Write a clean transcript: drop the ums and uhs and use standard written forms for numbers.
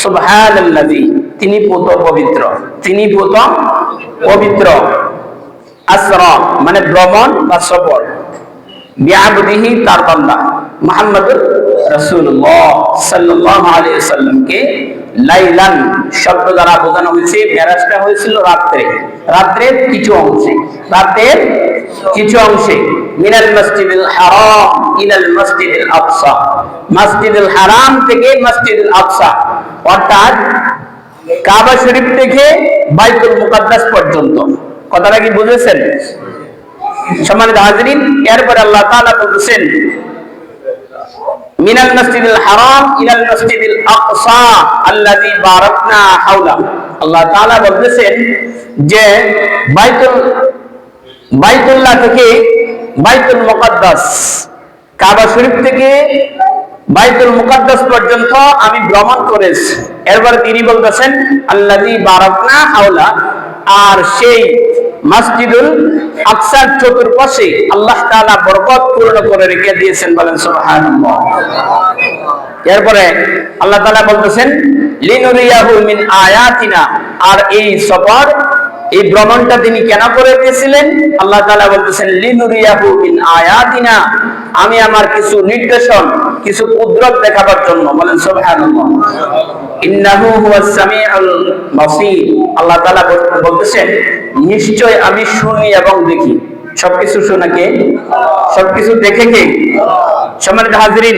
সুবহানাল্লাযী, তিনি পুত পবিত্র, তিনি পুত পবিত্র, আসরা মানে ভ্রমণ বা সফর, বিআবদিহি তার বান্দা মুহাম্মদুর রাসূলুল্লাহ সাল্লাল্লাহু আলাইহি ওয়াসাল্লামকে লাইলান শব্দ দ্বারা বোঝানো হয়েছে মেরাজটা হয়েছিল রাত্রে, রাত্রের কিছু অংশে, রাতের কিছু অংশে, মিনাল মসজিদুল হারাম ইলাল মসজিদুল আকসা, মসজিদুল হারাম থেকে মসজিদুল আকসা অর্থাৎ কাবা শরীফ থেকে বাইতুল মুকাদ্দাস পর্যন্ত। কথাটা কি বুঝেছেন সম্মানিত হাজিরিন? এরপরে আল্লাহ তাআলা বলতেছেন মিনাল মসজিদুল হারাম ইলাল মসজিদুল আকসা আল্লাযী বারাকনা হাওলা। আল্লাহ তাআলা বলতেছেন যে বাইতুল্লাহ থেকে বাইতুল মুকাদ্দাস, কাবা শরীফ থেকে বাইতুল মুকাদ্দাস পর্যন্ত আমি ভ্রমণ করেছি। এরপরে তিনি বলতেছেন আল্লাযী বারাকনা হাওলা, আর সেই মসজিদুল আকসার চতুর্পাশে আল্লাহ তাআলা বরকত পূর্ণ করে রেখে দিয়েছেন, বলেন সুবহানাল্লাহ। এরপরে আল্লাহ তাআলা বলতেছেন লিনুরিয়াহু মিন আয়াতিনা, আর এই সফর এই ভ্রমণটা তিনি কেন করে দিয়েছিলেন? আল্লাহ তাআলা বলতেছেন লিনুরিয়াহু মিন আয়াতিনা, আমি আমার কিছু নির্দেশন, কিছু কুদরত দেখাবার জন্য, বলেন সুবহানাল্লাহ। ইন্নাহু হুয়াস সামিউল বাসীর, আল্লাহ তাআলা বলতেছেন নিশ্চয় আমি শুনি এবং দেখি। সবকিছু শোনা কে? সবকিছু দেখে কে? সম্মানিত হাজিরিন,